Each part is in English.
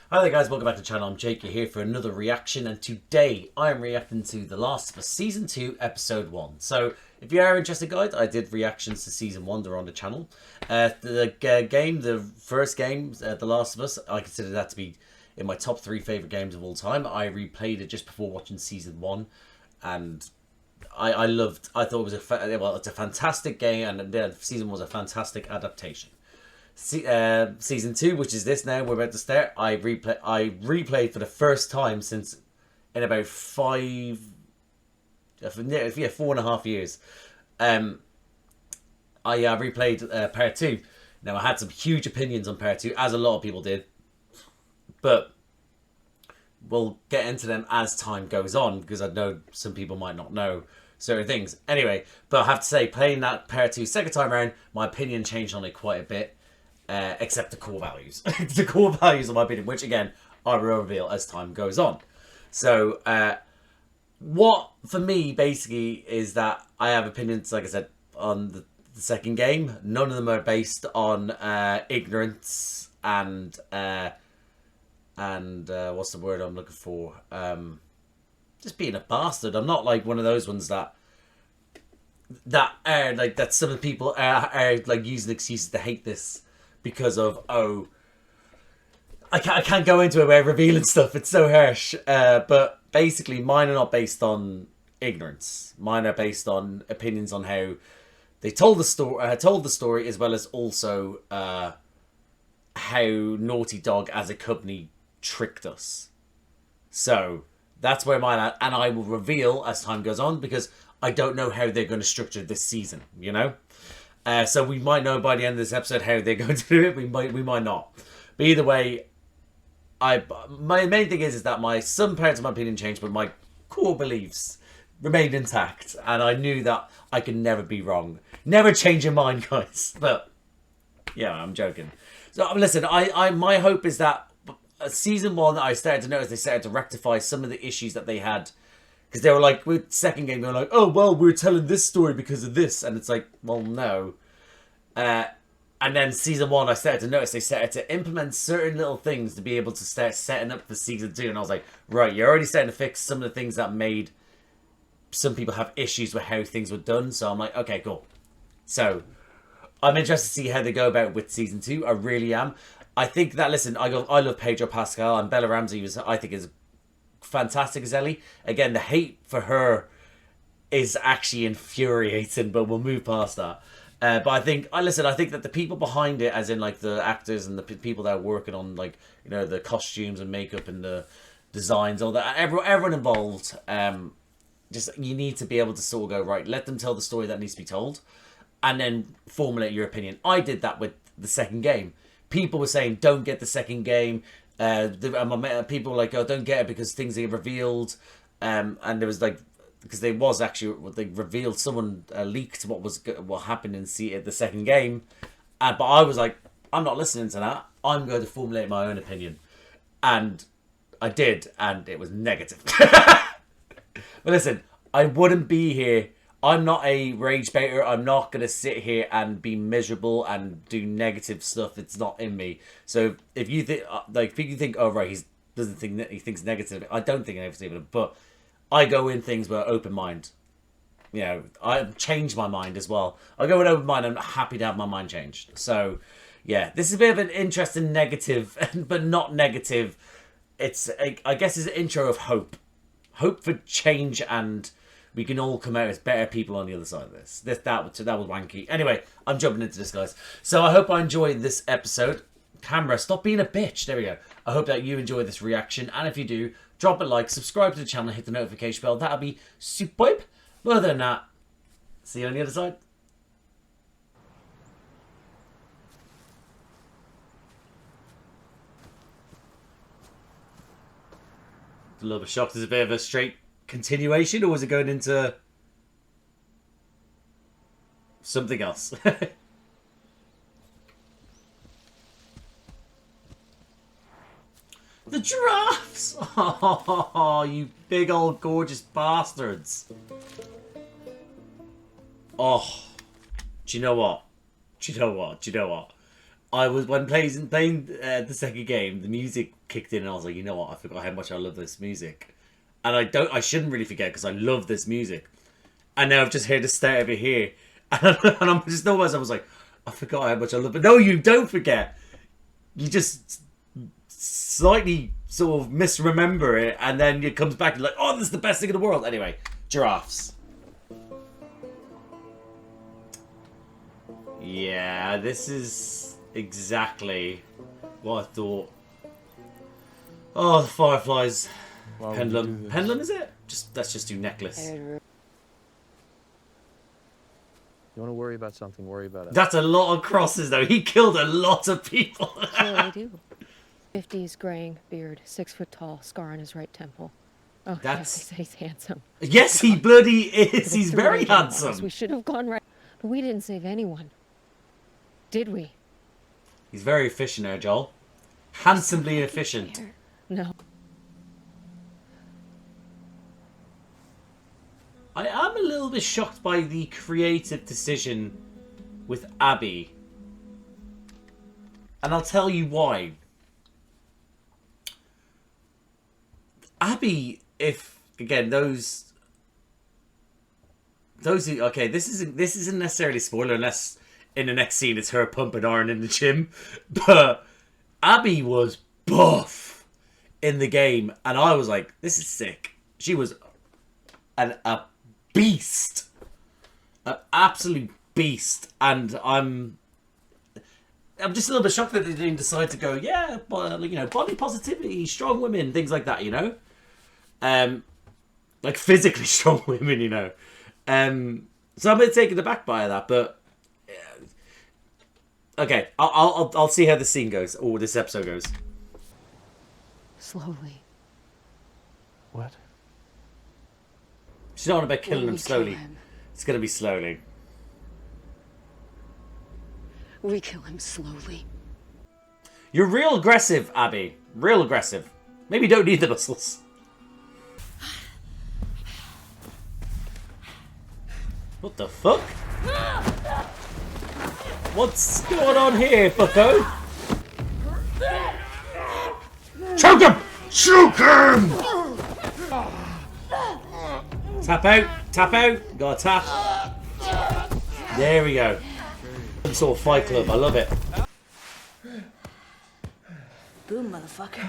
Hi there guys, welcome back to the channel. I'm Jake, you're here for another reaction, and today I am reacting to The Last of Us Season 2 Episode 1. So if you are interested guys, I did reactions to Season 1, they're on the channel. The first game, The Last of Us, I consider that to be in my top 3 favourite games of all time. I replayed it just before watching Season 1 and I thought it was it's a fantastic game, and the Season was a fantastic adaptation. Season 2, which is this now, we're about to start. I replayed for the first time since in about 4.5 years. I replayed part 2. Now I had some huge opinions on part 2, as a lot of people did, but we'll get into them as time goes on, because I know some people might not know certain things. Anyway, but I have to say, playing that part 2 second time around, my opinion changed on it quite a bit. Except the core values. The core values of my opinion, which again, I will reveal as time goes on. So, what for me basically is that I have opinions, like I said, on the second game. None of them are based on ignorance and what's the word I'm looking for? Just being a bastard. I'm not like one of those ones that are like that. Some of the people are like using excuses to hate this. Because of, I can't go into it by revealing stuff. It's so harsh. But basically, mine are not based on ignorance. Mine are based on opinions on how they told the story, as well as also how Naughty Dog as a company tricked us. So that's where mine are, and I will reveal as time goes on, because I don't know how they're going to structure this season. You know. So we might know by the end of this episode how they're going to do it. We might not. But either way, my main thing is that some parts of my opinion changed, but my core beliefs remained intact, and I knew that I could never be wrong. Never change your mind, guys. But yeah, I'm joking. So listen, my hope is that season 1, I started to notice they started to rectify some of the issues that they had. Because they were like, with second game, they were like, oh, well, we're telling this story because of this. And it's like, well, no. And then season 1, I started to notice they started to implement certain little things to be able to start setting up for season 2. And I was like, right, you're already starting to fix some of the things that made some people have issues with how things were done. So I'm like, okay, cool. So I'm interested to see how they go about it with season 2. I really am. I think that, listen, I love Pedro Pascal, and Bella Ramsey I think is fantastic as Ellie. Again, the hate for her is actually infuriating, but we'll move past that. But I think that the people behind it, as in like the actors and the people that are working on, like, you know, the costumes and makeup and the designs, all that, everyone involved, just, you need to be able to sort of go, right, let them tell the story that needs to be told, and then formulate your opinion. I did that with the second game. People were saying, don't get the second game. People were like, oh, don't get it because things are revealed. And there was like, because they revealed, someone leaked what happened in the second game. But I was like, I'm not listening to that. I'm going to formulate my own opinion. And I did, and it was negative. But listen, I wouldn't be here. I'm not a rage baiter. I'm not going to sit here and be miserable and do negative stuff. It's not in me. So if you think, oh right, he thinks negative. I don't think negative, but I go in things with an open mind. You know, I change my mind as well. I go with an open mind. I'm happy to have my mind changed. So yeah, this is a bit of an interesting negative, but not negative. I guess it's an intro of hope for change, and we can all come out as better people on the other side of this. That was wanky. Anyway, I'm jumping into this, guys. So I hope I enjoyed this episode. Camera, stop being a bitch. There we go. I hope that you enjoy this reaction. And if you do, drop a like, subscribe to the channel, hit the notification bell. That'll be superb. But other than that, see you on the other side. A little bit shocked. Is a bit of a straight continuation, or was it going into something else? The giraffes! Oh, you big old gorgeous bastards. Oh, do you know what? I was, when playing the second game, the music kicked in and I was like, you know what? I forgot how much I love this music. And I shouldn't really forget because I love this music. And now I've just heard the start of it here. And I'm just know myself, I was like, I forgot how much I love it. No, you don't forget. You just slightly sort of misremember it, and then it comes back and you're like, oh, this is the best thing in the world. Anyway, giraffes. Yeah, this is exactly what I thought. Oh, the fireflies. Pendulum. Pendulum, is it? Let's just do necklace. You want to worry about something, worry about it. That's a lot of crosses, though. He killed a lot of people. What do I do? 50s, graying, beard, 6 foot tall, scar on his right temple. Oh, yes, he said he's handsome. Yes, he bloody is. He's very handsome. We should have gone right, but we didn't save anyone. Did we? He's very efficient there, Joel. Handsomely efficient. No. I am a little bit shocked by the creative decision with Abby. And I'll tell you why. Abby, if again those who, okay, this isn't necessarily a spoiler unless in the next scene it's her pumping iron in the gym, but Abby was buff in the game, and I was like, this is sick. She was a beast, an absolute beast, and I'm just a little bit shocked that they didn't decide to go, yeah, but you know, body positivity, strong women, things like that, you know, like physically strong women, you know. So I'm a bit taken aback by that, but okay, I'll see how the scene goes or this episode goes. Slowly. What? She's not about killing him slowly. It's gonna be slowly. We kill him slowly. You're real aggressive, Abby. Real aggressive. Maybe you don't need the muscles. What the fuck? What's going on here, bucko? Choke him! Choke him! Tap out, tap out. Gotta tap. There we go. Some sort of fight club. I love it. Boom, motherfucker.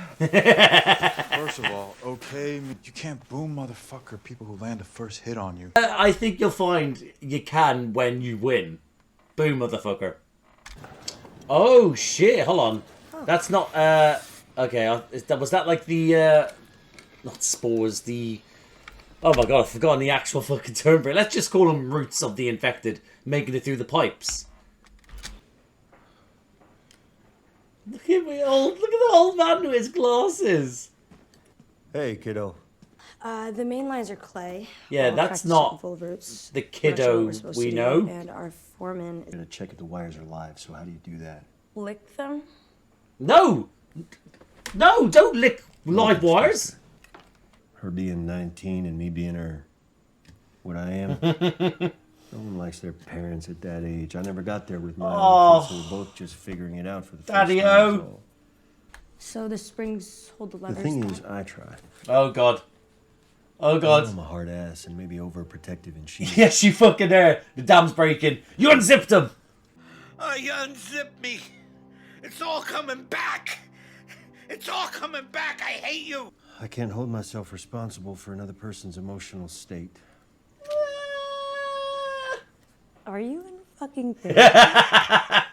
First of all, okay, you can't boom motherfucker people who land the first hit on you. I think you'll find you can when you win. Boom, motherfucker. Oh, shit. Hold on. That's not, okay. Was that like the, not spores, the... Oh my god, I've forgotten the actual fucking term for it. Let's just call them roots of the infected, making it through the pipes. Look at me look at the old man with his glasses. Hey, kiddo. The main lines are clay. Yeah, that's not full of roots. the kiddo we know. And our foreman I'm gonna check if the wires are live, so how do you do that? lick them. No! No, don't lick live wires. Her being 19 and me being her... what I am. No one likes their parents at that age. I never got there with my own kids, so we're both just figuring it out for the first time. Daddy-o. So the springs hold the The levers. thing is, I try. Oh god. Oh god. I'm a hard ass and maybe overprotective and she... Yes, you fucking there. The dam's breaking. You unzipped him. You unzipped me. It's all coming back. It's all coming back. I hate you. I can't hold myself responsible for another person's emotional state. Are you in fucking therapy?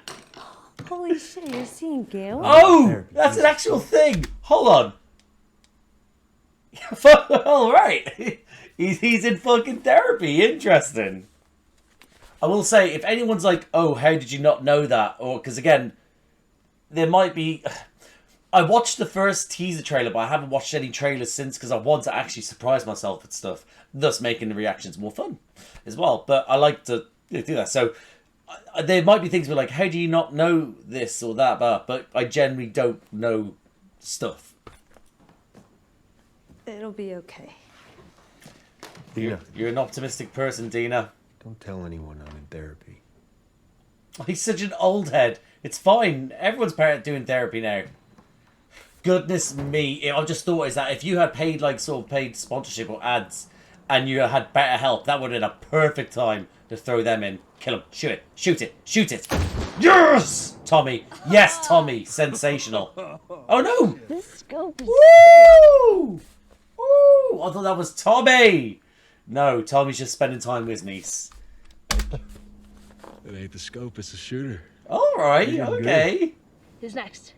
Holy shit, you're seeing Gail? Oh, Therapy. that's an actual thing. Hold on. All right. He's in fucking therapy. Interesting. I will say, if anyone's like, oh, how did you not know that? Or, because again, there might be... I watched the first teaser trailer, but I haven't watched any trailers since because I want to actually surprise myself with stuff, thus making the reactions more fun as well. But I like to do that. So there might be things where like, how do you not know this or that? But I generally don't know stuff. It'll be okay. Dina. You're an optimistic person, Dina. Don't tell anyone I'm in therapy. He's such an old head. It's fine. Everyone's doing therapy now. Goodness me. I just thought is that if you had paid, like, sort of paid sponsorship or ads and you had better help, that would have been a perfect time to throw them in. Kill him. Shoot it. Shoot it. Shoot it. Yes! Tommy. Yes, Tommy. Sensational. Oh, no. This scope is Woo! Woo! I thought that was Tommy. No, Tommy's just spending time with his niece. It ain't the scope, it's the shooter. All right. Okay. Who's next?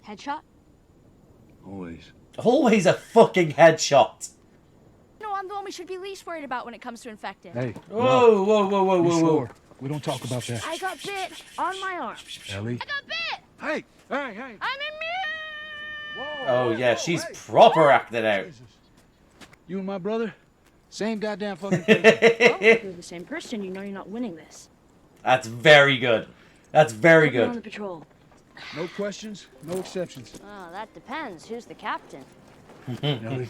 Headshot? Always. Always a fucking headshot. No, I'm the one we should be least worried about when it comes to infected. Hey. Whoa, whoa, whoa, whoa, whoa, whoa. We don't talk about that. I got bit on my arm. Ellie. I got bit! Hey! Hey! I'm immune! Oh, yeah, she's proper acting out. You and my brother? Same goddamn fucking thing. Well, if you're the same person, you know you're not winning this. That's very good. That's very Put me on the good. patrol. No questions, no exceptions. Oh, that depends. Who's the captain? Ellie.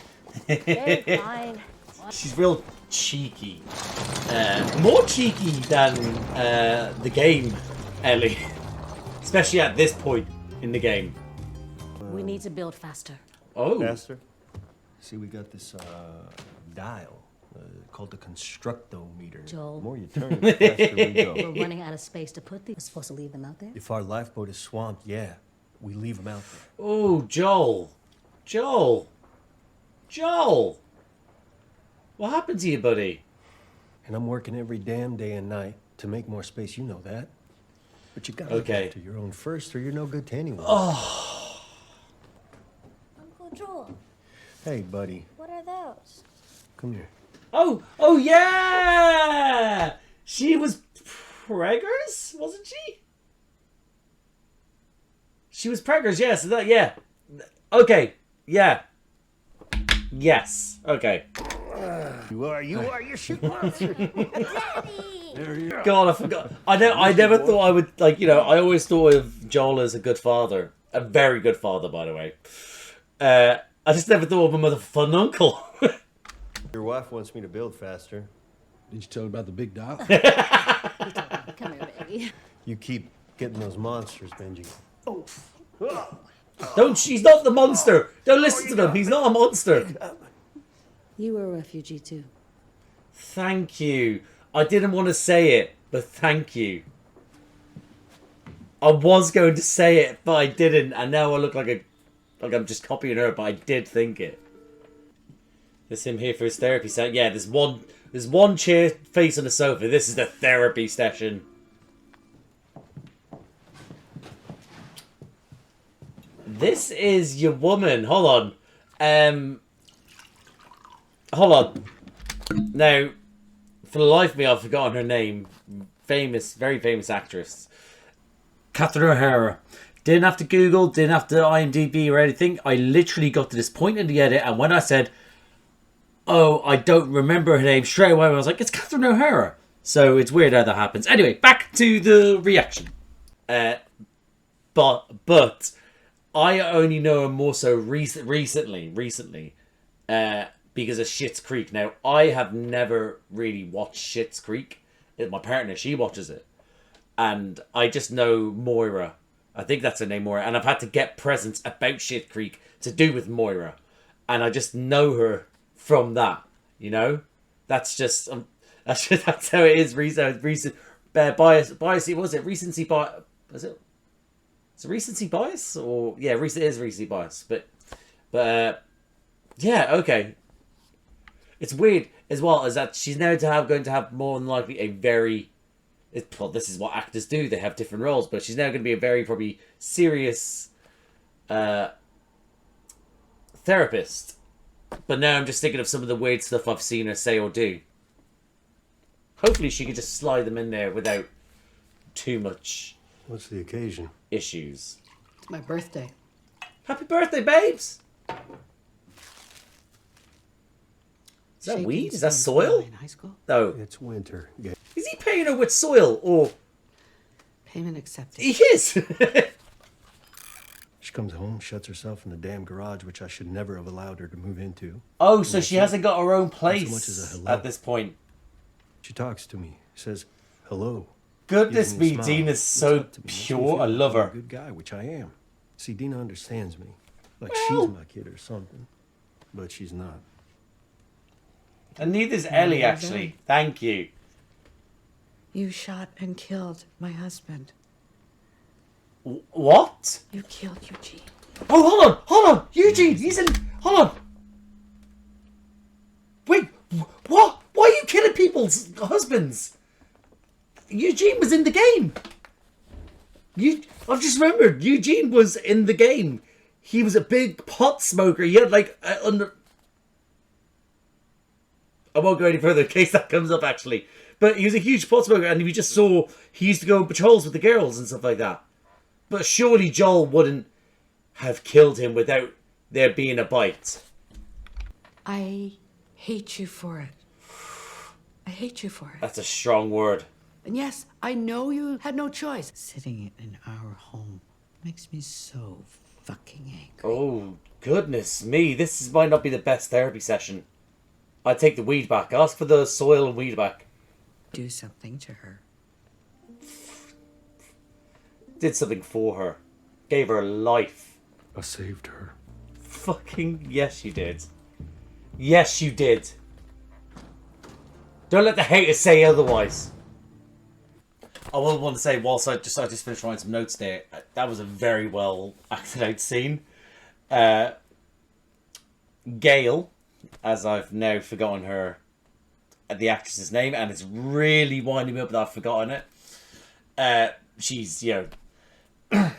Okay, fine. She's real cheeky. More cheeky than the game, Ellie. Especially at this point in the game. We need to build faster. Oh. Faster. See, we got this dial called the constructometer. Joel. The more you turn, the faster we go. We're running out of space to put these. We're supposed to leave them out there? If our lifeboat is swamped, yeah, we leave them out there. Oh, Joel. Joel. Joel. What happened to you, buddy? And I'm working every damn day and night to make more space. You know that. But you gotta look Okay. after your own first, or you're no good to anyone. Oh. Uncle Joel, Hey, buddy, what are those? come here. Oh yeah! She was preggers, wasn't she? She was preggers, yes. Yeah. Okay. Yeah. Yes. Okay. You're shooting monster. God, I forgot. I never thought I would, like, you know, I always thought of Joel as a good father. A very good father, by the way. I just never thought of him as a fun uncle. Your wife wants me to build faster. Did you tell her about the big dial? Come here, baby. You keep getting those monsters, Benji. She's not the monster. Don't listen to him. He's not a monster. You were a refugee too. Thank you. I didn't want to say it, but thank you. I was going to say it, but I didn't, and now I look like I'm just copying her, but I did think it. There's him here for his therapy session. Yeah, there's one chair face on the sofa. This is the therapy session. This is your woman. Hold on. Hold on. Now, for the life of me, I've forgotten her name. Very famous actress. Kaitlyn O'Hara. Didn't have to Google, didn't have to IMDb or anything. I literally got to this point in the edit, and when I said, oh, I don't remember her name, straight away I was like, it's Kaitlyn O'Hara. So it's weird how that happens. Anyway, back to the reaction. But I only know her more so recently, because of Schitt's Creek. Now, I have never really watched Schitt's Creek. My partner, she watches it. And I just know Moira. I think that's her name, Moira. And I've had to get presents about Schitt's Creek to do with Moira. And I just know her from that, you know? That's that's how it is. Recent bias. Was it recency bias? Was it? Is it recency bias? Or yeah, it is recency bias. But yeah, okay. It's weird as well as that she's now going to have more than likely a very. Well, this is what actors do. They have different roles, but she's now going to be a very probably serious therapist. But now I'm just thinking of some of the weird stuff I've seen her say or do. Hopefully she could just slide them in there without too much. What's the occasion? Issues. It's my birthday. Happy birthday, babes! Is that weed? Is that soil? In high school? No. It's winter. Yeah. Is he paying her with soil or... Payment accepted. He is! She comes home, shuts herself in the damn garage, which I should never have allowed her to move into. Oh, so she hasn't got her own place Not so much as a hello. at this point. She talks to me, says hello. Goodness gives me, a smile. Dina's Looks so up to me, makes me pure. feel I love like her. a good guy, which I am. See, Dina understands me. Like she's my kid or something. But she's not. And neither's Ellie, actually. Thank you. You shot and killed my husband. What? You killed Eugene. Oh, hold on! Eugene, he's in... Hold on! Wait, what? Why are you killing people's husbands? Eugene was in the game. I've just remembered, Eugene was in the game. He was a big pot smoker. He had like I won't go any further in case that comes up actually. But he was a huge pot smoker, and we just saw he used to go on patrols with the girls and stuff like that. But surely Joel wouldn't have killed him without there being a bite. I hate you for it. I hate you for it. That's a strong word. And yes, I know you had no choice. Sitting in our home makes me so fucking angry. Oh, goodness me. This might not be the best therapy session. I'd take the weed back. Ask for the soil and weed back. Do something to her. Did something for her. Gave her life. I saved her. Fucking yes, you did. Yes, you did. Don't let the haters say otherwise. I will want to say, whilst I just finished writing some notes there, that was a very well acted out scene. Gail, as I've now forgotten her, the actress's name, and it's really winding me up that I've forgotten it. She's, you know,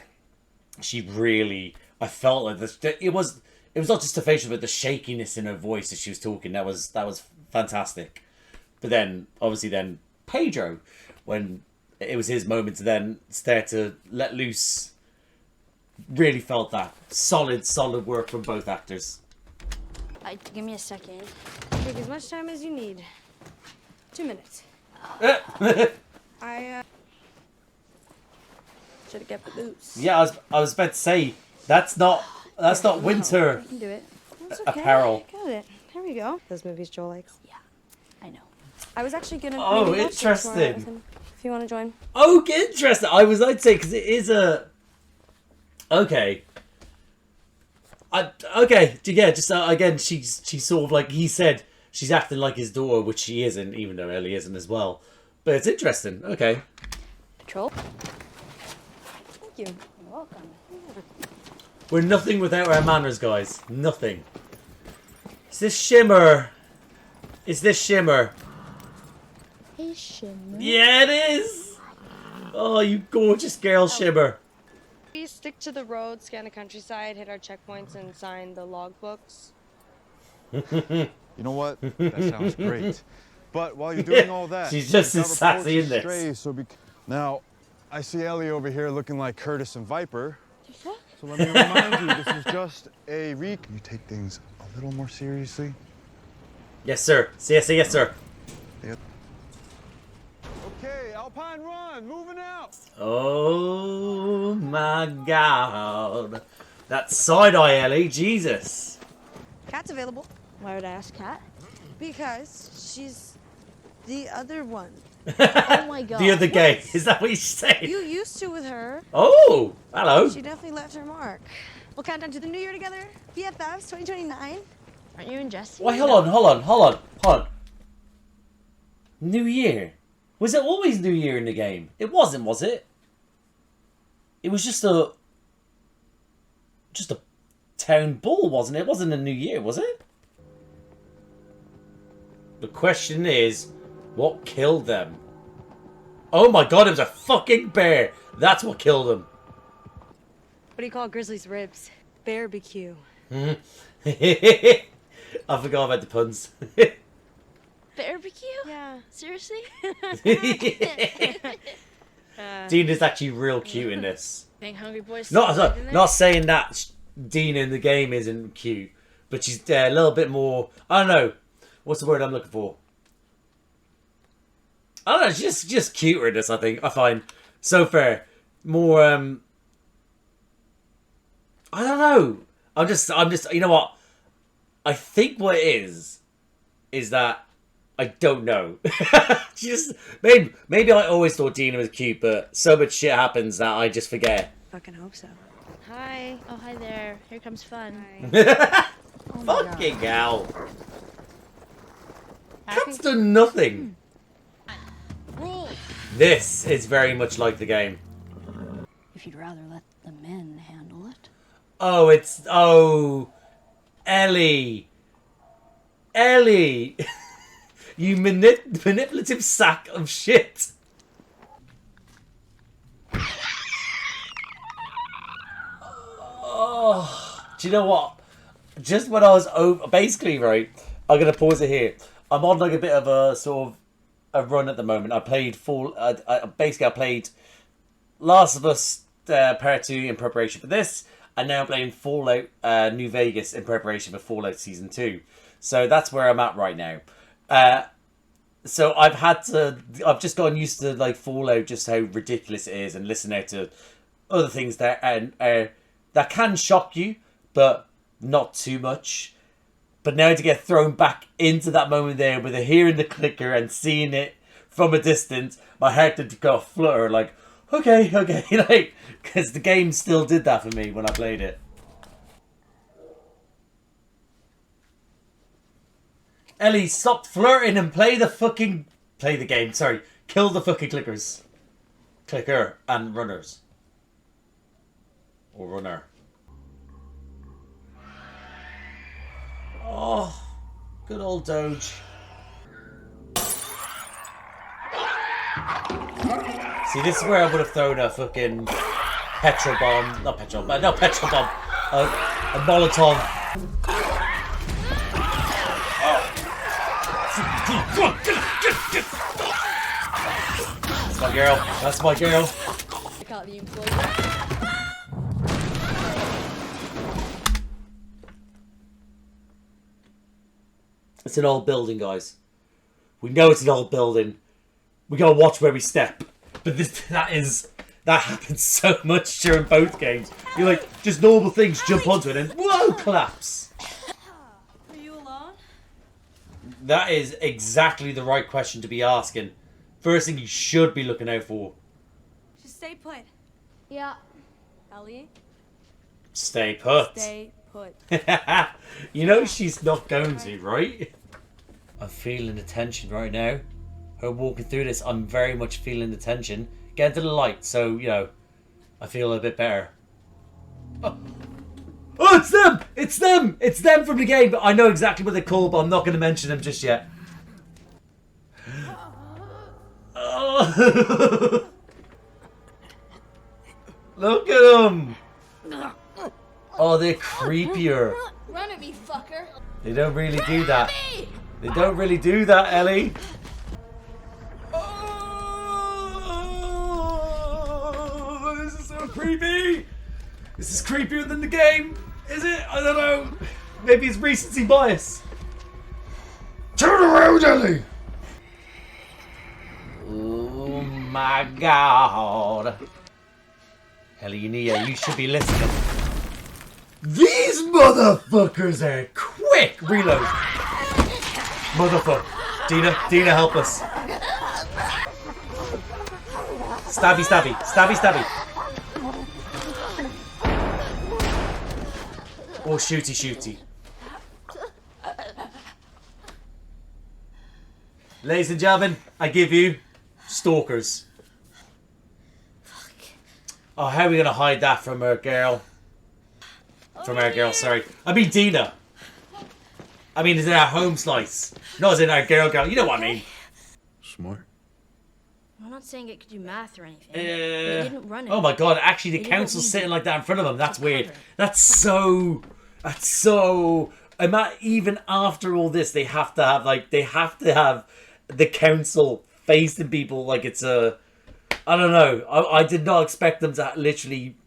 she really, I felt like this. It was not just the facial, but the shakiness in her voice as she was talking. That was fantastic. But then, obviously, then Pedro, when it was his moment to then start to let loose, really felt that solid work from both actors. Give me a second. Take as much time as you need. 2 minutes. I should have kept the boots. Yeah, I was about to say that's not winter You can do it. That's apparel. Got it. There we go. Those movies Joel likes. Yeah, I know. I was actually gonna. Oh, maybe watch them tomorrow interesting. with him, if you want to join. Oh, interesting. I'd say because it is a. Okay. Okay. Yeah. Just again, she's sort of like he said. She's acting like his daughter, which she isn't, even though Ellie isn't as well. But it's interesting. Okay. Patrol? Thank you. You're welcome. We're nothing without our manners, guys. Nothing. Is this Shimmer? Is this Shimmer? Hey, Shimmer. Yeah, it is. Oh, you gorgeous girl, Shimmer. We stick to the road, scan the countryside, hit our checkpoints, and sign the logbooks. You know what? That sounds great. But while you're doing all that, she's just the as sassy in approach is this. stray, so now, I see Ellie over here looking like Curtis and Viper. The fuck? So let me remind you, this is just a Can you take things a little more seriously? Yes, sir. Yes, sir. Okay, Alpine Run, moving out. Oh my God. That side eye, Ellie. Jesus. Cat's available. Why would I ask Cat? Because she's the other one. Oh my god. The other gay. Is that what you say? You used to with her. Oh, hello. She definitely left her mark. We'll count down to the new year together. BFFs 2029. Aren't you and Jesse? Wait, hold on. New Year. Was it always New Year in the game? It wasn't, was it? It was just a town ball, wasn't it? It wasn't a New Year, was it? The question is, what killed them? Oh my God, it was a fucking bear. That's what killed them. What do you call Grizzly's ribs? Barbecue. I forgot about the puns. Barbecue? Yeah. Seriously? Dina's actually real cute in this. Dang hungry boys. Not saying that Dina in the game isn't cute, but she's a little bit more. I don't know. What's the word I'm looking for? I don't know. She's just cuter in this. I think I find so fair. More. I don't know. I'm just. You know what? I think what it is that I don't know. Just maybe I always thought Dina was cute, but so much shit happens that I just forget. Fucking hope so. Hi. Oh, hi there. Here comes fun. Fucking hell. Cat's done nothing. This is very much like the game. If you'd rather let the men handle it. Oh, it's... Oh. Ellie. Ellie. You manipulative sack of shit. Oh. Do you know what? Just when I was over... Basically, right, I'm going to pause it here. I'm on like a bit of a sort of a run at the moment. I played I played Last of Us Part 2 in preparation for this, and now I'm playing Fallout New Vegas in preparation for Fallout Season 2. So that's where I'm at right now. So I've just gotten used to like Fallout, just how ridiculous it is, and listen out to other things that that can shock you, but not too much. But now to get thrown back into that moment there with hearing the clicker and seeing it from a distance, my heart did go flutter like, okay, like, because the game still did that for me when I played it. Ellie, stop flirting and play the game. Sorry, kill the fucking clickers. Clicker and runners. Or runner. Oh, good old Doge. See, this is where I would have thrown a fucking petrol bomb. Not petrol bomb. No, petrol bomb. A Molotov. That's my girl. That's my girl. I caught the employee. It's an old building, guys. We know it's an old building. We gotta watch where we step. But that happens so much during both games. You're like, just normal things, jump onto it and whoa, collapse. Are you alone? That is exactly the right question to be asking. First thing you should be looking out for. Just stay put. Yeah. Ellie? Stay put. Stay put. You know she's not going to, right? I'm feeling the tension right now. Her walking through this, I'm very much feeling the tension. Get into the light, so, you know, I feel a bit better. Oh, it's them! It's them! It's them from the game, but I know exactly what they're called, but I'm not going to mention them just yet. Oh. Look at them! Oh, they're creepier. Run at me, fucker. They don't really do that. They don't really do that, Ellie. Oh, this is so creepy. This is creepier than the game. Is it? I don't know. Maybe it's recency bias. Turn around, Ellie. Oh my God. Ellie, you should be listening. These motherfuckers are quick. Reload. Motherfucker. Dina, help us. Stabby, stabby. Stabby, stabby. Or shooty, shooty. Ladies and gentlemen, I give you stalkers. Oh, how are we going to hide that from her girl? From our girl, sorry. I mean Dina. I mean, it's in our home slice. Not as in our girl. You know what I mean. Smart. I'm not saying it could do math or anything. They didn't run it. Oh my God, actually the council's sitting like that in front of them. That's weird. That's so... Even after all this, they have to have the council facing people like it's a... I don't know. I did not expect them to literally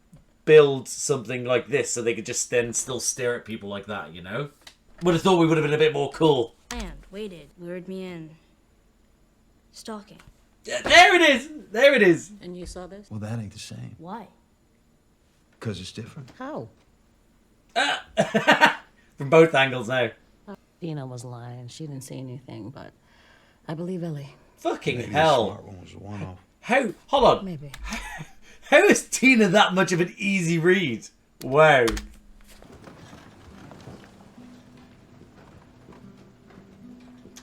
build something like this so they could just then still stare at people like that, you know? Would have thought we would have been a bit more cool. And waited, lured me in. Stalking. Yeah, there it is! There it is! And you saw this? Well, that ain't the same. Why? Because it's different. How? From both angles now. Dina was lying. She didn't see anything, but I believe Ellie. Fucking Maybe hell. The smart one was a one-off. How? Hold on. Maybe. How is Dina that much of an easy read? Wow.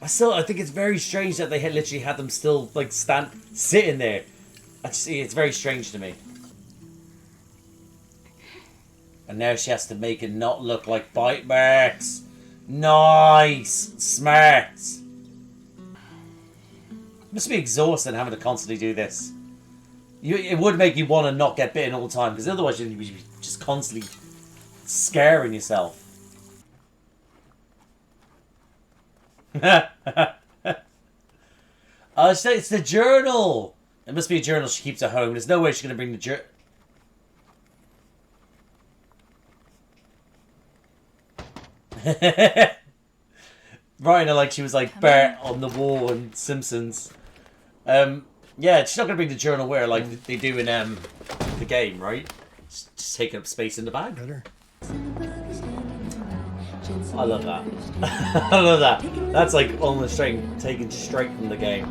I think it's very strange that they had literally had them still like sitting there. It's very strange to me. And now she has to make it not look like bite marks. Nice, smart. Must be exhausting having to constantly do this. It would make you want to not get bitten all the time, because otherwise you'd be just constantly scaring yourself. It's the journal. It must be a journal she keeps at home. There's no way she's going to bring the journal. Right, like she was like Bert on the wall in Simpsons. Yeah, she's not going to bring the journal where like they do in the game, right? Just taking up space in the bag. I love that. I love that. That's like almost taken straight from the game.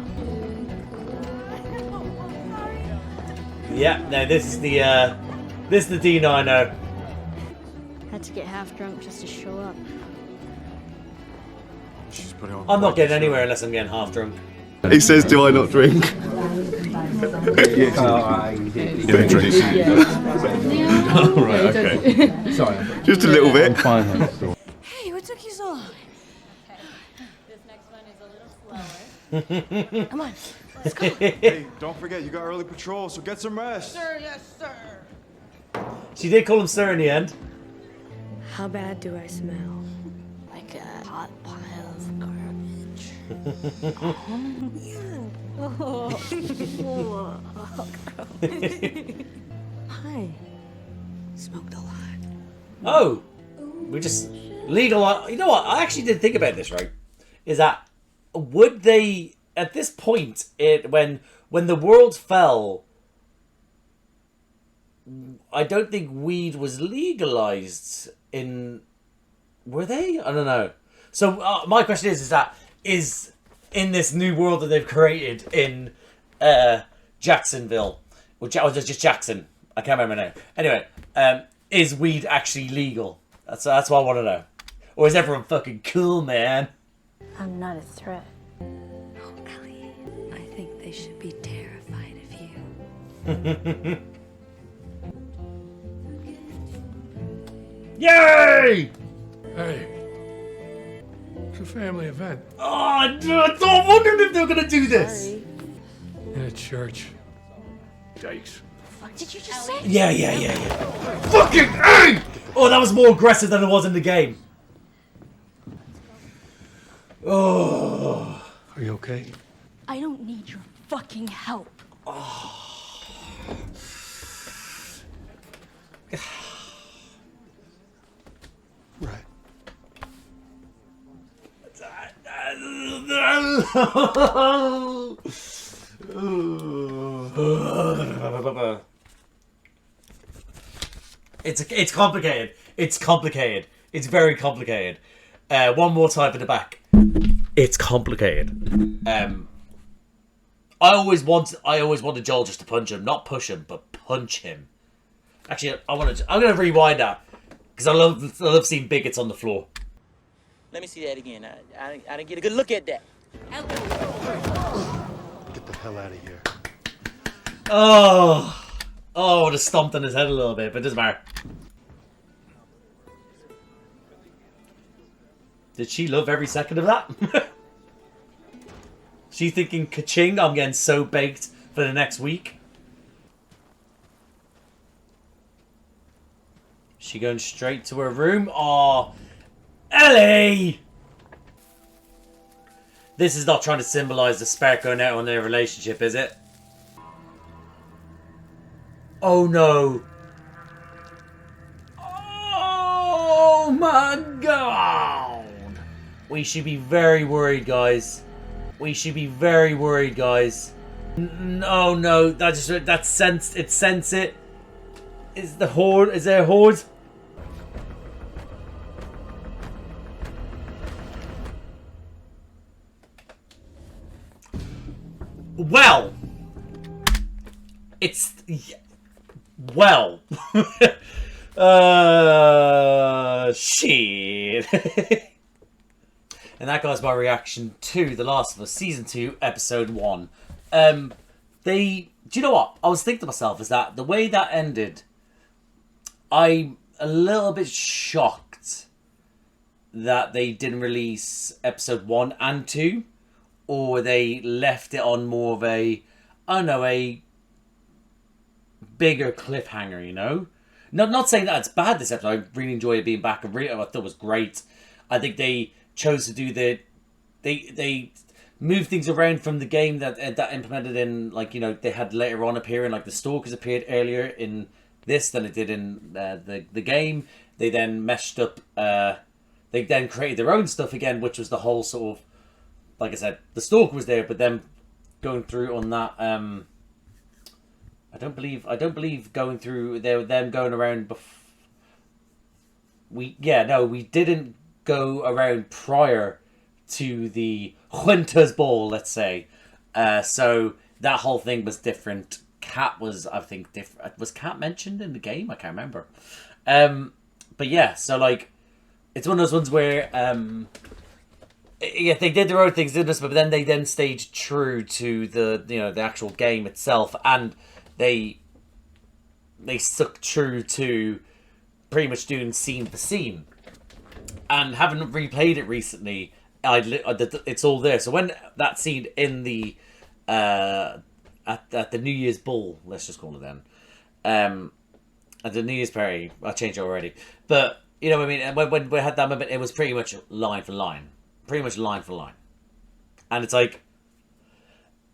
Yeah, no, this is the Dina I know. Had to get half drunk just to show up. I'm not getting anywhere unless I'm getting half drunk. He says, "Do I not drink?" You don't drink. Oh, right, okay. Sorry. Just a little bit. Hey, what took you so long? This next one is a little slower. Come on, let's go. Hey, don't forget, you got early patrol, so get some rest. Sir, yes, sir. She did call him sir in the end. How bad do I smell? Like a hot pile of garbage. Hi. Smoked a lot. Oh, we just legalize. You know what? I actually did think about this. Right? Is that would they at this point when the world fell? I don't think weed was legalized in. Were they? I don't know. So my question is in this new world that they've created in Jacksonville, or just Jackson? I can't remember now. Anyway, is weed actually legal? That's what I want to know. Or is everyone fucking cool, man? I'm not a threat. Oh, Ellie, I think they should be terrified of you. Yay! Hey, it's a family event. Oh, I wondered if they were gonna do this. In a church. Yikes. What did you just say? Yeah. Fucking A! Oh, that was more aggressive than it was in the game. Oh. Are you okay? I don't need your fucking help. Right. It's complicated. It's complicated. It's very complicated. One more time for the back. It's complicated. I always wanted Joel just to punch him, not push him, but punch him. Actually, I'm gonna rewind that because I love seeing bigots on the floor. Let me see that again. I didn't get a good look at that. Get the hell out of here. Oh, I would have stomped on his head a little bit, but it doesn't matter. Did she love every second of that? She thinking, ka-ching, I'm getting so baked for the next week. She going straight to her room? Oh, Ellie! This is not trying to symbolise the spark going out on their relationship, is it? Oh no. Oh my god. We should be very worried, guys. We should be very worried, guys. No, that's sensed. It sense it. Is the horde? Is there a horde? Well, Shit. And that guys my reaction to The Last of Us Season 2, Episode 1. Do you know what? I was thinking to myself is that the way that ended, I'm a little bit shocked that they didn't release Episode 1 and 2, or they left it on more of a, I don't know, a bigger cliffhanger, you know? Not saying that it's bad this episode. I really enjoyed it being back. I thought it was great. I think they chose to do they moved things around from the game that implemented in, like, you know, they had later on appear in, like, the Stalkers appeared earlier in this than it did in the game. They then meshed up, they then created their own stuff again, which was the whole sort of, like I said, the Stalker was there, but then going through on that, I don't believe going through them going around. We didn't go around prior to the Winter's Ball, let's say. So that whole thing was different. Cat was, I think, different. Was Cat mentioned in the game? I can't remember. But yeah, so like, it's one of those ones where yeah, they did their own things, didn't they? But then they stayed true to the actual game itself, and they stuck true to pretty much doing scene for scene. And having replayed it recently, it's all there. So when that scene in the at the New Year's Ball, let's just call it then, at the New Year's party, I changed it already. But you know what I mean. And when we had that moment, it was pretty much line for line, and it's like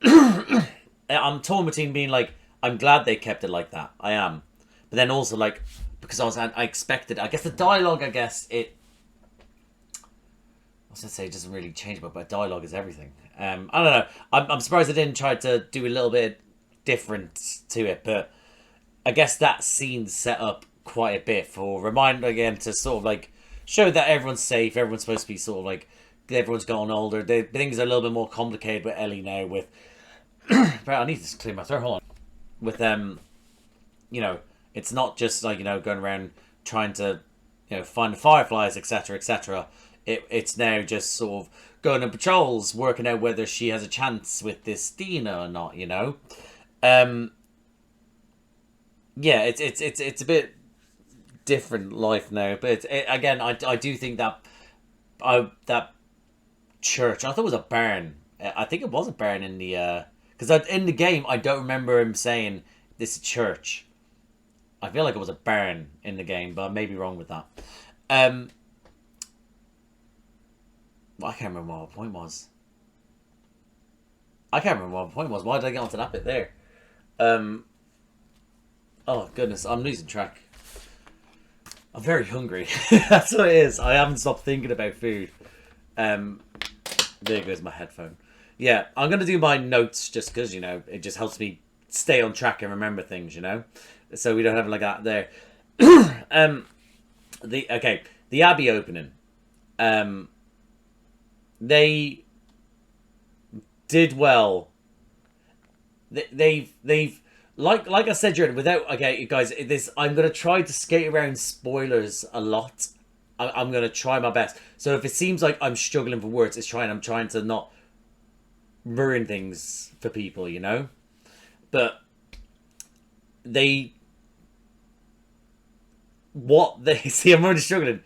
I'm torn between being like, I'm glad they kept it like that. I am, but then also like, because I expected. I guess the dialogue. I guess it. I was gonna say it doesn't really change, but dialogue is everything. I don't know. I'm surprised they didn't try to do a little bit different to it, but I guess that scene set up quite a bit for reminder again to sort of like show that everyone's safe. Everyone's supposed to be sort of like everyone's gotten older. Things are a little bit more complicated with Ellie now. With I need to clear my throat. Hold on. With you know, it's not just like, you know, going around trying to, you know, find the fireflies, etc., etc. It's now just sort of going on patrols, working out whether she has a chance with this Dina or not, you know. Yeah, it's a bit different life now, but again, I do think that that church, I thought it was a barn. I think it was a barn in the because in the game I don't remember him saying this is church. I feel like it was a barn in the game, but I may be wrong with that. I can't remember what the point was. Why did I get onto that bit there? Oh, goodness. I'm losing track. I'm very hungry. That's what it is. I haven't stopped thinking about food. There goes my headphone. Yeah, I'm going to do my notes just because, you know, it just helps me stay on track and remember things, you know? So we don't have it like that there. The Abbey opening. They did well. They've like I said, Jordan. Without guys, I'm gonna try to skate around spoilers a lot. I'm gonna try my best. So if it seems like I'm struggling for words, I'm trying to not ruin things for people, you know. But see, I'm already struggling.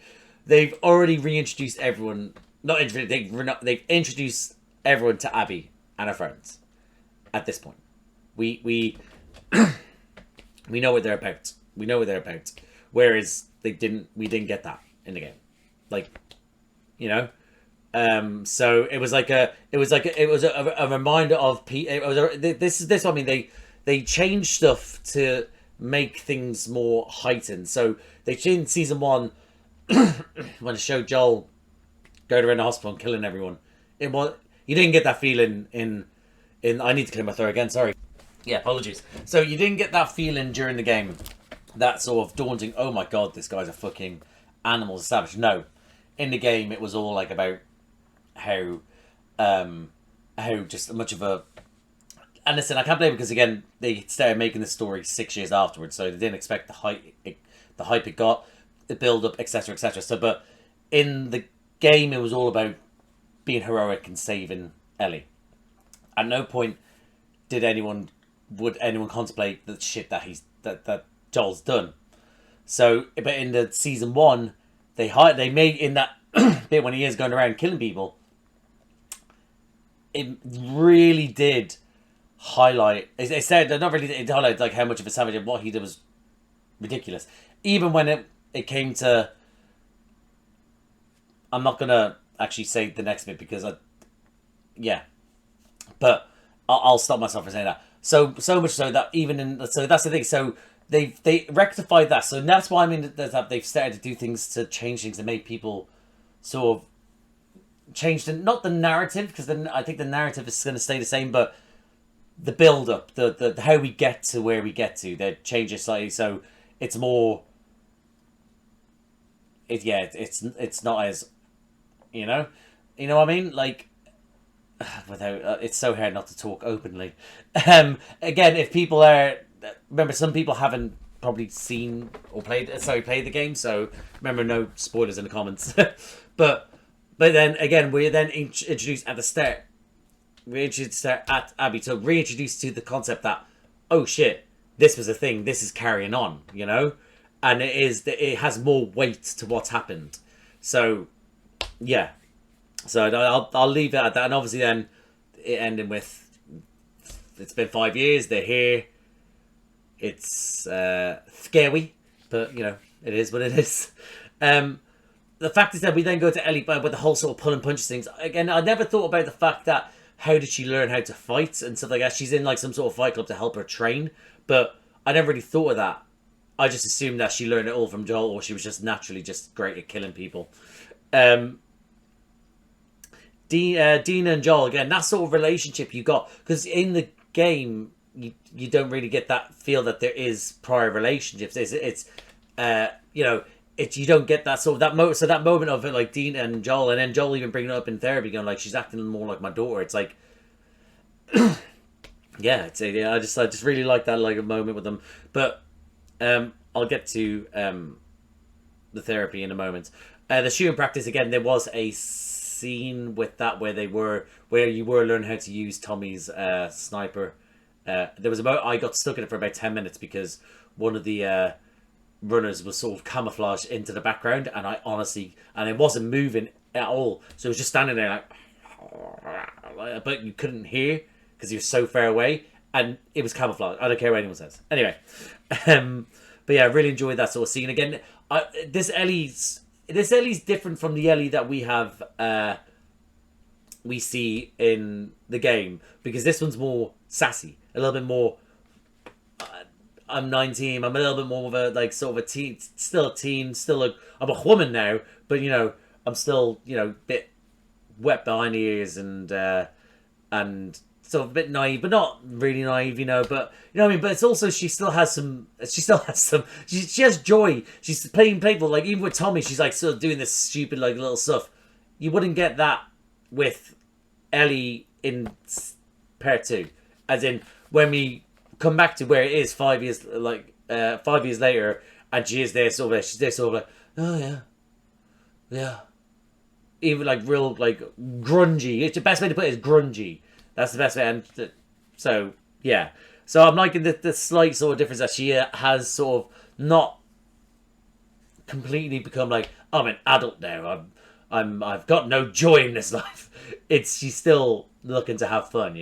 They've already reintroduced everyone. They've introduced everyone to Abby and her friends. At this point, we we know what they're about. We know what they're about. Whereas we didn't get that in the game, like, you know. So it was a reminder of this is what I mean. They changed stuff to make things more heightened. So they changed season 1 when it showed Joel going around the hospital and killing everyone. You didn't get that feeling in I need to clear my throat again, sorry. Yeah, apologies. So you didn't get that feeling during the game, that sort of daunting, oh my god, this guy's a fucking animal savage. No. In the game it was all like about how just much of a, and listen, I can't blame it because again they started making the story 6 years afterwards, so they didn't expect the hype it got, the build up, etc., etc. So, but in the game, it was all about being heroic and saving Ellie. At no point would anyone contemplate the shit that that Joel's done. So, but in the season 1, they made in that bit when he is going around killing people. It really did highlight. It said not really. It highlighted like how much of a savage and what he did was ridiculous. Even when it came to, I'm not gonna actually say the next bit because but I'll stop myself from saying that. So much so that even in that's the thing. So they rectified that. So that's why I mean that they've started to do things to change things and make people sort of change not the narrative, because then I think the narrative is going to stay the same, but the build up, the how we get to where we get to, they change it slightly, so it's more. It's not as, you know what I mean, like. Without it's so hard not to talk openly. Again, if people remember, some people haven't probably seen or played the game, so remember, no spoilers in the comments. but then again, we're then introduced at the start. We're introduced at Abby to reintroduce to the concept that, oh shit, this was a thing. This is carrying on, and it has more weight to what's happened. So yeah. So I'll leave it at that, and obviously then it ending with, it's been 5 years, they're here. It's scary, but it is what it is. The fact is that we then go to Ellie with the whole sort of pull and punch things. Again, I never thought about the fact that how did she learn how to fight and stuff like that. She's in like some sort of fight club to help her train, but I never really thought of that. I just assumed that she learned it all from Joel, or she was just naturally just great at killing people. Dina and Joel, again, that sort of relationship you got, because in the game you don't really get that feel that there is prior relationships. It's you don't get that sort of that moment of it, like Dina and Joel, and then Joel even bringing it up in therapy, going like, she's acting more like my daughter. It's like, I just really like that, like a moment with them. But I'll get to the therapy in a moment. The shooting practice, again, there was a scene with that where you were learning how to use Tommy's sniper. I got stuck in it for about 10 minutes because one of the runners was sort of camouflaged into the background, and it wasn't moving at all, so it was just standing there like, but you couldn't hear because he was so far away, and it was camouflaged. I don't care what anyone says. Anyway, but yeah, I really enjoyed that sort of scene. Again, this Ellie's different from the Ellie that we see in the game, because this one's more sassy, a little bit more. I'm 19. I'm a little bit more of a sort of a teen, still a teen, I'm a woman now, but I'm still bit wet behind the ears and sort of a bit naive, but not really naive, but what I mean. But it's also she has joy. She's playing playful, like even with Tommy, she's like sort of doing this stupid like little stuff. You wouldn't get that with Ellie in part 2, as in when we come back to where it is 5 years, 5 years later, and she is there sort of, she's there sort of like, oh yeah, even like real like grungy. It's the best way to put it is grungy. That's the best way. And so yeah, so I'm liking the slight sort of difference that she has sort of not completely become like, I'm an adult now. I've got no joy in this life. She's still looking to have fun,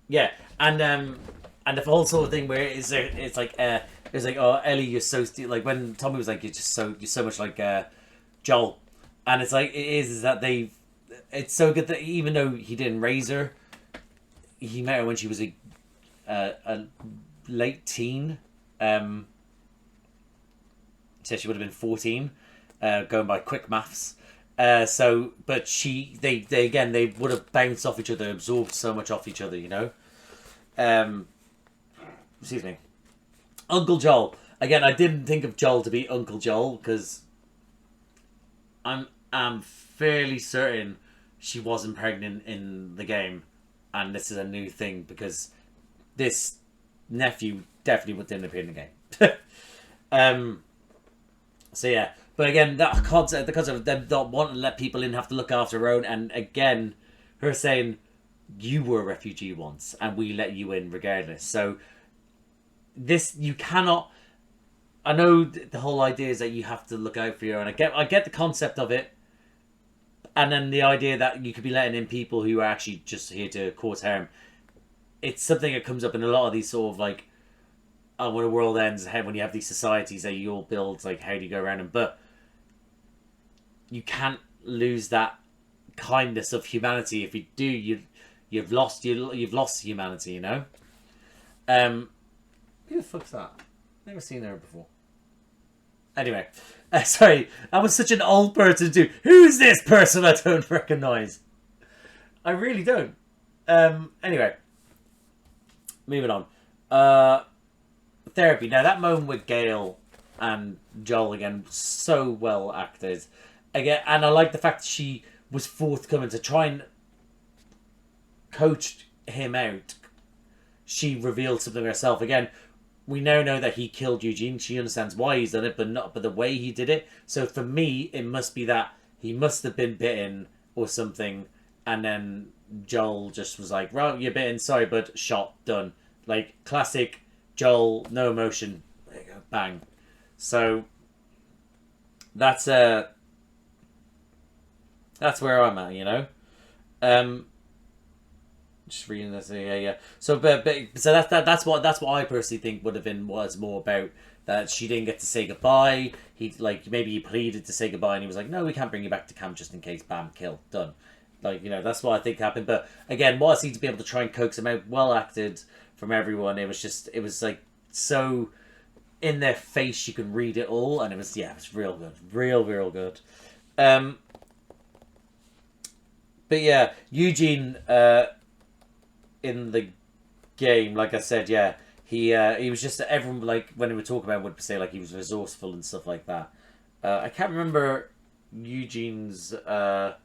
Yeah, and the whole sort of thing where it's like oh Ellie, you're so like when Tommy was like you're so much like Joel, and it's like it is that it's so good that even though he didn't raise her, he met her when she was a late teen. Said she would have been 14, going by quick maths. But they would have bounced off each other, absorbed so much off each other, Excuse me. Uncle Joel. Again, I didn't think of Joel to be Uncle Joel because I'm fairly certain she wasn't pregnant in the game, and this is a new thing because this nephew definitely wouldn't appear in the game. So yeah, but again, that concept, the concept of them not wanting to let people in, have to look after their own, and again, her saying, you were a refugee once, and we let you in regardless. So this, you cannot. I know the whole idea is that you have to look out for your own. I get the concept of it, and then the idea that you could be letting in people who are actually just here to cause harm. It's something that comes up in a lot of these sort of like, oh, when the world ends, when you have these societies that you all build, like how do you go around them? But you can't lose that kindness of humanity. If you do, you've lost humanity. You know. Who the fuck's that? Never seen her before. Anyway, sorry, that was such an old person to do. Who's this person I don't recognise? I really don't. Anyway, moving on. Therapy. Now that moment with Gail and Joel again, so well acted. Again, and I like the fact that she was forthcoming to try and coach him out. She revealed something herself. Again, we now know that he killed Eugene. She understands why he's done it, but the way he did it. So for me, it must be that he must have been bitten or something, and then Joel just was like, "Right, you're bitten. Sorry, but shot, done." Like classic Joel, no emotion, there you go, bang. So that's where I'm at, you know. Just reading this, yeah. So, so that's what I personally think was more about that she didn't get to say goodbye. Maybe he pleaded to say goodbye, and he was like, "No, we can't bring you back to camp just in case." Bam, kill, done. Like, you know, that's what I think happened. But again, what I seem to be able to try and coax him out, well acted from everyone. It was like so in their face, you can read it all, and it was real good, real good. But yeah, Eugene. In the game, like I said, he was just everyone, like when we were talking about, would say like he was resourceful and stuff like that. I can't remember Eugene's. I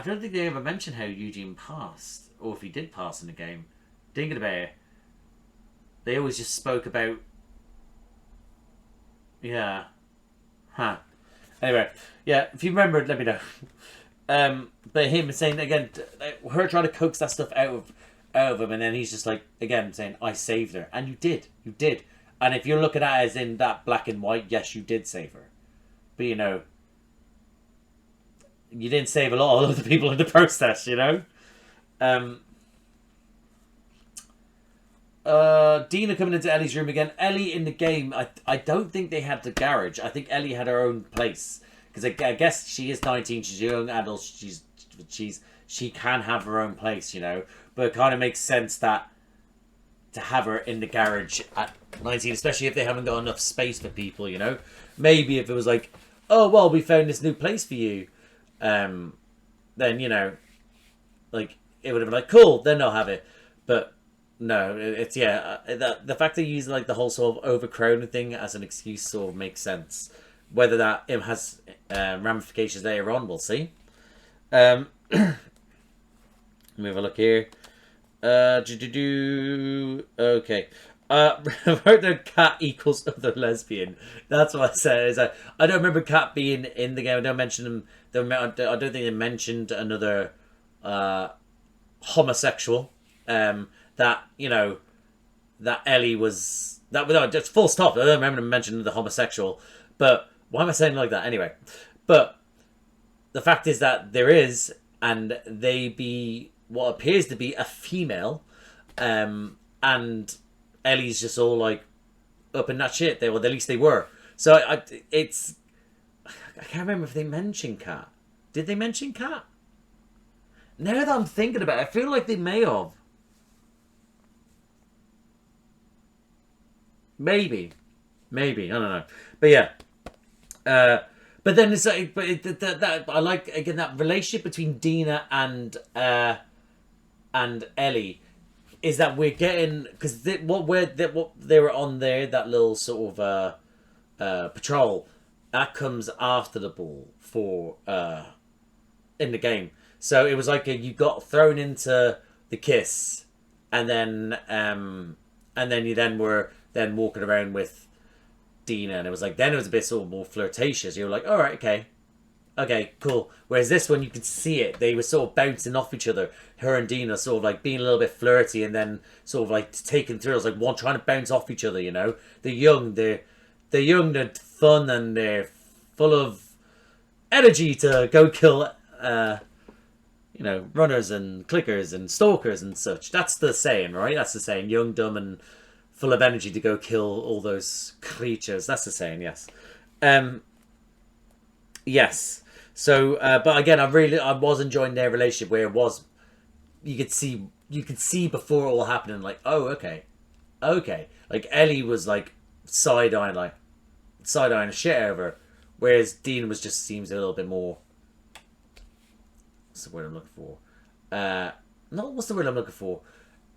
don't think they ever mentioned how Eugene passed, or if he did pass in the game. Thinking about it, they always just spoke about. Yeah. Huh. Anyway, yeah. If you remember, let me know. But him saying again, her trying to coax that stuff out of him, and then he's just like again saying, "I saved her," and you did. And if you're looking at it as in that black and white, yes, you did save her, but you know, you didn't save a lot of other people in the process, you know. Dina coming into Ellie's room again. Ellie in the game, I don't think they had the garage. I think Ellie had her own place. Because I guess she is 19, she's a young adult, she can have her own place, you know. But it kind of makes sense that to have her in the garage at 19, especially if they haven't got enough space for people, you know. Maybe if it was like, oh, well, we found this new place for you, then, you know, like, it would have been like, cool, then I'll have it. But no, it's, the fact that you use like the whole sort of overcrowding thing as an excuse sort of makes sense. Whether that it has ramifications later on, we'll see. Let me have a look here. Okay. The cat equals other lesbian. That's what I said. Is I don't remember Cat being in the game. I don't mention them. I don't think they mentioned another homosexual. That, you know, that Ellie was that. No, just full stop. I don't remember them mentioning the homosexual. But why am I saying like that? Anyway, but the fact is that there is, and they be what appears to be a female, and Ellie's just all like up in that shit. At least they were. So I can't remember if they mentioned Cat. Did they mention Cat? Now that I'm thinking about it, I feel like they may have. Maybe, I don't know. But yeah. But then it's like, that I like again that relationship between Dina and Ellie is that we're getting because what they were on there, that little sort of patrol that comes after the ball for in the game. So it was like you got thrown into the kiss, and then you then were then walking around with Dina, and it was like, then it was a bit sort of more flirtatious. You were like, all right, okay, cool. Whereas this one, you could see it. They were sort of bouncing off each other. Her and Dina sort of like being a little bit flirty, and then sort of like taking thrills, like one trying to bounce off each other. You know, they're young, they're fun, and they're full of energy to go kill, you know, runners and clickers and stalkers and such. That's the saying, right? That's the saying. Young, dumb, and full of energy to go kill all those creatures. That's the saying, yes. Yes. So, but again, I was enjoying their relationship where it was, you could see before it all happening, like, oh, okay. Like, Ellie was like side-eyeing the shit out of her, whereas Dean was just seems a little bit more, what's the word I'm looking for? What's the word I'm looking for?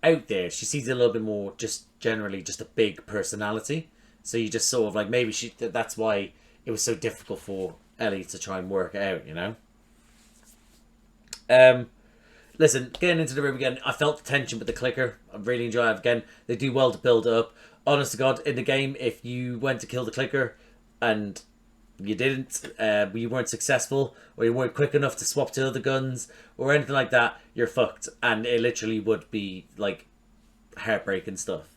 Out there. She seems a little bit more just generally just a big personality. So you just sort of like, maybe that's why it was so difficult for Ellie to try and work it out, you know? Listen, getting into the room again, I felt the tension with the clicker. I really enjoy it. Again, they do well to build it up. Honest to God, in the game, if you went to kill the clicker and you didn't, you weren't successful, or you weren't quick enough to swap to other guns, or anything like that, you're fucked. And it literally would be, like, heartbreaking stuff.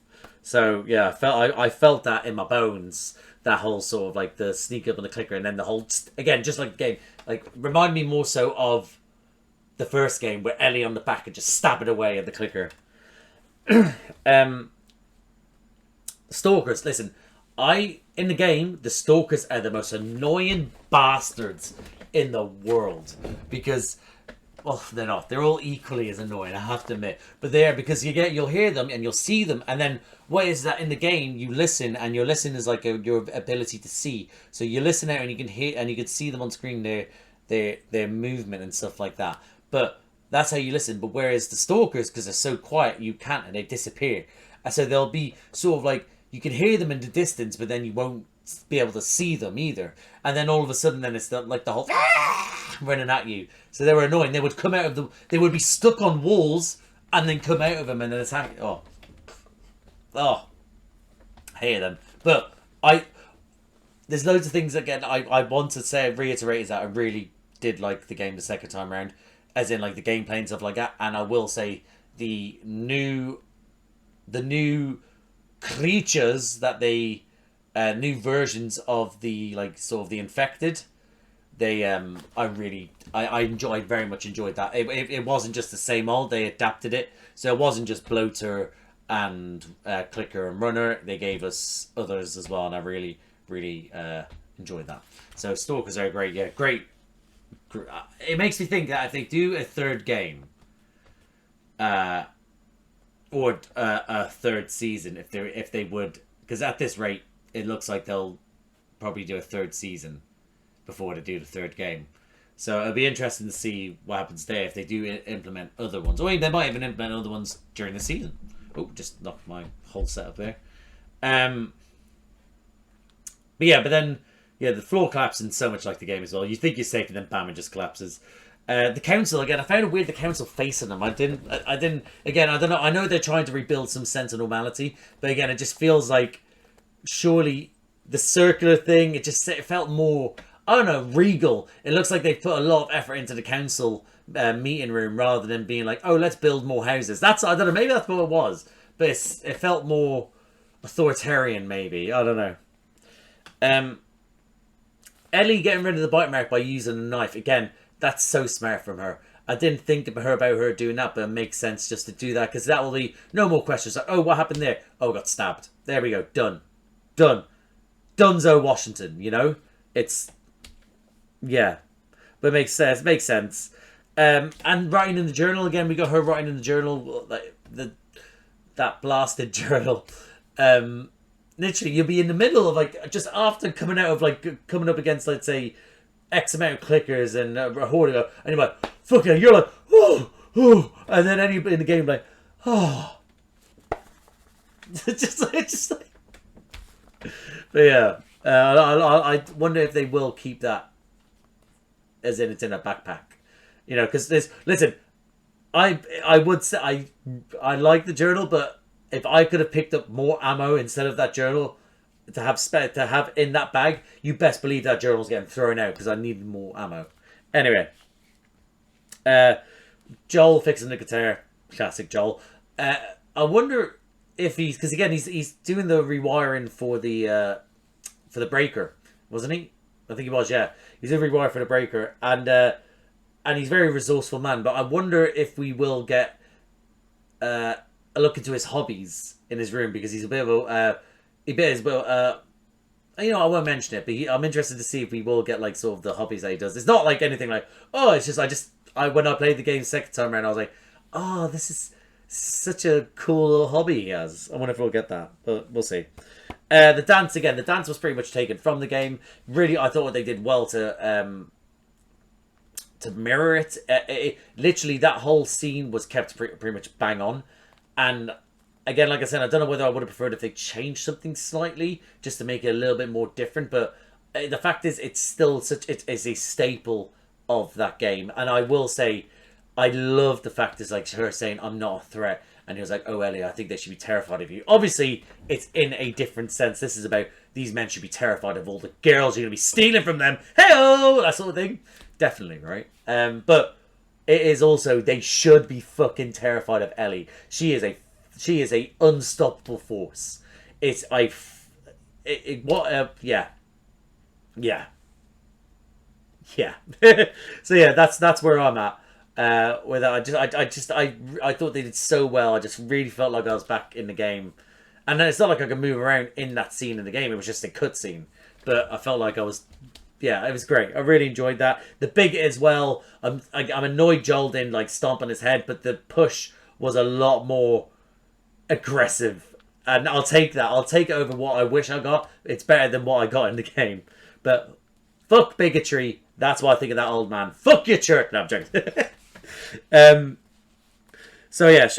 So, yeah, I felt that in my bones. That whole sort of, like, the sneak up on the clicker, and then the whole, again, just like the game, like, remind me more so of the first game, where Ellie on the back and just stab it away at the clicker. Stalkers, listen, in the game, the stalkers are the most annoying bastards in the world. Because, well, they're not. They're all equally as annoying, I have to admit. But they are, because you'll hear them and you'll see them. And then what is that in the game? You listen, and your listen is like your ability to see. So you listen out and you can hear, and you can see them on screen, their movement and stuff like that. But that's how you listen. But whereas the stalkers, because they're so quiet, you can't, and they disappear. And so they'll be sort of like, you can hear them in the distance, but then you won't be able to see them either. And then all of a sudden, then it's like the whole running at you. So they were annoying. They would come out of they would be stuck on walls and then come out of them and then attack. Oh, I hate them. But there's loads of things, again, I want to reiterate is that I really did like the game the second time around, as in like the gameplay and stuff like that. And I will say the new creatures that they new versions of the, like, sort of the infected, they I very much enjoyed that. It wasn't just the same old, they adapted it, so it wasn't just bloater and clicker and runner. They gave us others as well, and I really enjoyed that. So stalkers are great. Yeah, great. It makes me think that if they do a third game, or a third season, if they would, because at this rate it looks like they'll probably do a third season before they do the third game. So it'll be interesting to see what happens there if they do implement other ones, or they might even implement other ones during the season. Oh, just knocked my whole setup there. But then the floor collapsing so much like the game as well. You think you're safe, and then bam, it just collapses. The council, again, I found it weird, the council facing them. I didn't, again, I don't know. I know they're trying to rebuild some sense of normality, but again, it just feels like, surely the circular thing, it felt more, I don't know, regal. It looks like they put a lot of effort into the council meeting room, rather than being like, oh, let's build more houses. I don't know, maybe that's what it was, but it felt more authoritarian, maybe. I don't know. Ellie getting rid of the bite mark by using a knife, again, that's so smart from her. I didn't think about her doing that, but it makes sense just to do that, because that will be no more questions. Like, oh, what happened there? Oh, got stabbed. There we go. Done. Dunzo Washington, you know? It's, yeah. But it makes sense. And writing in the journal, again, we got her writing in the journal, like, that blasted journal. Literally, you'll be in the middle of, like, just after coming up against, let's say, X amount of clickers and a horde, and you're like, fuck it, you're like, oh, and then anybody in the game like, oh. it's just like, but yeah, I wonder if they will keep that, as in it's in a backpack, you know, because listen, I would say I like the journal, but if I could have picked up more ammo instead of that journal to have in that bag, you best believe that journal's getting thrown out because I needed more ammo. Anyway, Joel fixing the guitar, classic Joel. I wonder if because again he's doing the rewiring for the breaker, wasn't he? I think he was. Yeah, he's doing rewire for the breaker, and he's a very resourceful man. But I wonder if we will get a look into his hobbies in his room, because he's a bit of a you know, I won't mention it, but I'm interested to see if we will get like sort of the hobbies that he does. It's not like anything like, oh, it's just when I played the game second time around, I was like, oh, this is such a cool little hobby he has. I wonder if we'll get that, but we'll see. The dance was pretty much taken from the game. Really, I thought they did well to mirror it. Literally, that whole scene was kept pretty much bang on. And again, like I said, I don't know whether I would have preferred if they changed something slightly just to make it a little bit more different. But the fact is, it's still it is a staple of that game. And I will say, I love the fact is like her saying, "I'm not a threat." And he was like, "Oh, Ellie, I think they should be terrified of you." Obviously, it's in a different sense. This is about these men should be terrified of all the girls you're going to be stealing from them. Hey-oh! That sort of thing. Definitely, right? But it is also, they should be fucking terrified of Ellie. She is a unstoppable force. Yeah. So yeah, that's where I'm at. With that, I thought they did so well. I just really felt like I was back in the game, and it's not like I could move around in that scene in the game. It was just a cutscene, but I felt like I was. Yeah, it was great. I really enjoyed that. The bigot as well. I'm annoyed Joel didn't like stomp on his head, but the push was a lot more aggressive, and I'll take that. I'll take it over what I wish I got. It's better than what I got in the game. But fuck bigotry. That's what I think of that old man. Fuck your church. No, I'm joking. So yeah,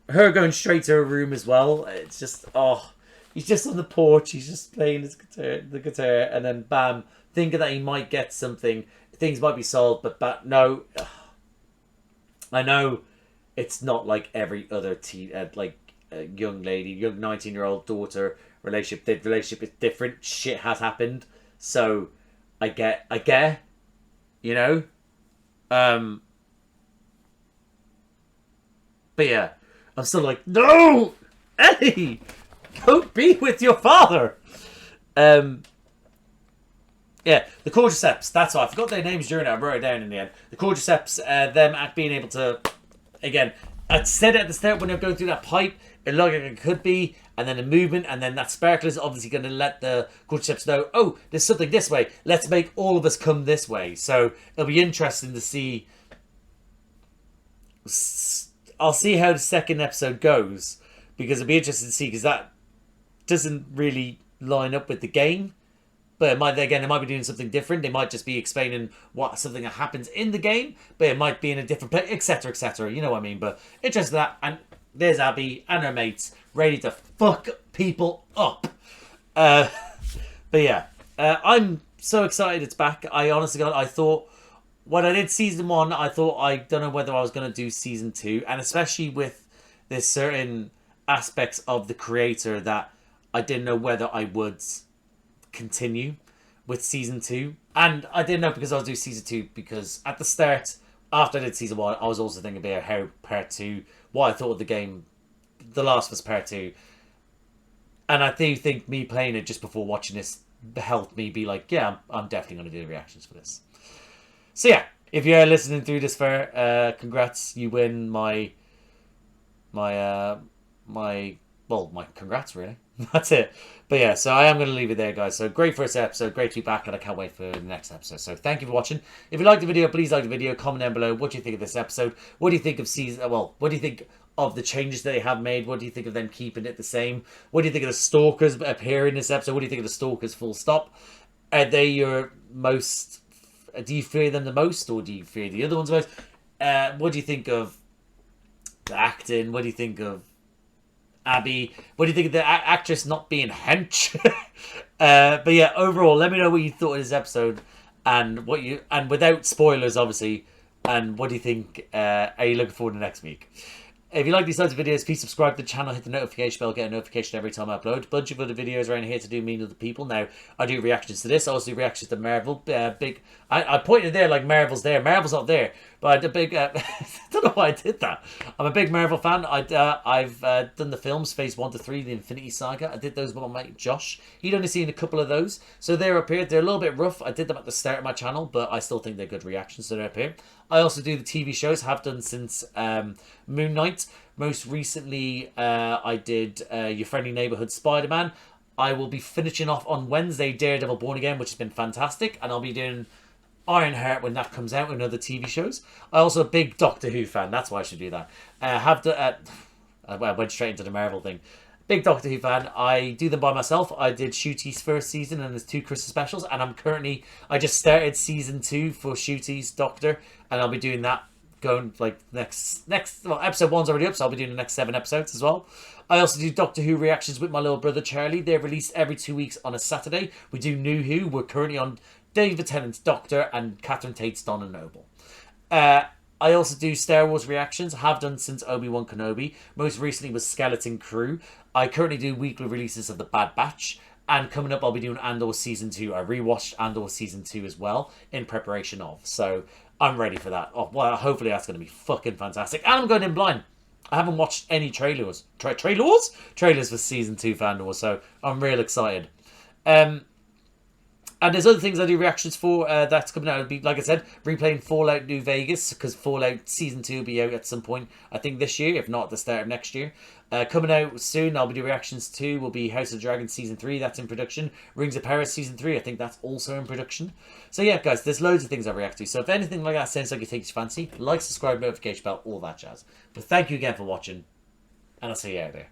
her going straight to her room as well. It's just, oh, he's just on the porch. He's just playing the guitar, and then bam, thinking that he might get something. Things might be solved, but no. I know it's not like every other young lady, young 19-year-old daughter relationship. The relationship is different. Shit has happened, so I get, you know. But yeah, I'm still like, no, Ellie, go be with your father. Yeah, the cordyceps. That's why I forgot their names during it. I wrote it down in the end. The cordyceps, them being able to, again, I said it at the start when they're going through that pipe, it looked like it could be, and then the movement, and then that sparkle is obviously going to let the cordyceps know, oh, there's something this way. Let's make all of us come this way. So it'll be interesting to see. I'll see how the second episode goes, because it'll be interesting to see, because that doesn't really line up with the game. But it might, again, they might be doing something different. They might just be explaining something that happens in the game, but it might be in a different place, etc., etc. You know what I mean? But interested in that. And there's Abby and her mates ready to fuck people up. But yeah, I'm so excited it's back. I honestly, I thought when I did season 1, I thought I don't know whether I was going to do season 2, and especially with there's certain aspects of the creator that I didn't know whether I would continue with season 2. And I didn't know because I was doing season 2, because at the start, after I did season 1, I was also thinking about how part 2, what I thought of the game, The Last of Us Part 2. And I do think me playing it just before watching this helped me be like, yeah, I'm definitely going to do the reactions for this. So yeah, if you're listening through this far, congrats, you win my congrats, really. That's it. But yeah, so I am going to leave it there, guys. So great first episode, great to be back, and I can't wait for the next episode. So thank you for watching. If you liked the video, please like the video, comment down below what do you think of this episode. What do you think of what do you think of the changes that they have made? What do you think of them keeping it the same? What do you think of the stalkers appearing in this episode? What do you think of the stalkers full stop? Are they your most... Do you fear them the most, or do you fear the other ones the most? What do you think of the acting? What do you think of Abby? What do you think of the actress not being hench? But yeah, overall, let me know what you thought of this episode, and without spoilers, obviously, And what do you think? Are you looking forward to next week? If you like these types of videos, please subscribe to the channel, hit the notification bell, get a notification every time I upload. A bunch of other videos around here to do meet other people. Now, I do reactions to this. I also do reactions to Marvel. I pointed there like Marvel's there. Marvel's not there. But I did a big... I don't know why I did that. I'm a big Marvel fan. I've done the films, Phase 1 to 3, the Infinity Saga. I did those with my mate Josh. He'd only seen a couple of those. So they're up here. They're a little bit rough. I did them at the start of my channel, but I still think they're good reactions, so they're up here. I also do the TV shows, have done since Moon Knight. Most recently, I did Your Friendly Neighborhood Spider-Man. I will be finishing off on Wednesday Daredevil Born Again, which has been fantastic. And I'll be doing Ironheart when that comes out and other TV shows. I'm also a big Doctor Who fan. That's why I should do that. I went straight into the Marvel thing. Big Doctor Who fan. I do them by myself. I did Shooty's first season and there's 2 Christmas specials. And I just started season 2 for Shooty's Doctor. And I'll be doing that going like well, episode 1's already up, so I'll be doing the next 7 episodes as well. I also do Doctor Who reactions with my little brother Charlie. They're released every 2 weeks on a Saturday. We do New Who. We're currently on David Tennant's Doctor and Catherine Tate's Donna Noble. I also do Star Wars reactions. I have done since Obi-Wan Kenobi. Most recently was Skeleton Crew. I currently do weekly releases of The Bad Batch. And coming up, I'll be doing Andor Season 2. I rewatched Andor Season 2 as well in preparation of. So I'm ready for that. Oh, well, hopefully that's going to be fucking fantastic. And I'm going in blind. I haven't watched any trailers. Trailers for Season 2 for Andor. So I'm real excited. And there's other things I do reactions for that's coming out. It'll be, like I said, replaying Fallout New Vegas, because Fallout Season 2 will be out at some point, I think this year, if not at the start of next year. Coming out soon, I'll be doing reactions to, will be House of Dragons Season 3, that's in production. Rings of Paris Season 3, I think that's also in production. So yeah, guys, there's loads of things I react to. So if anything like that sounds like it takes your fancy, like, subscribe, notification bell, all that jazz. But thank you again for watching, and I'll see you out there.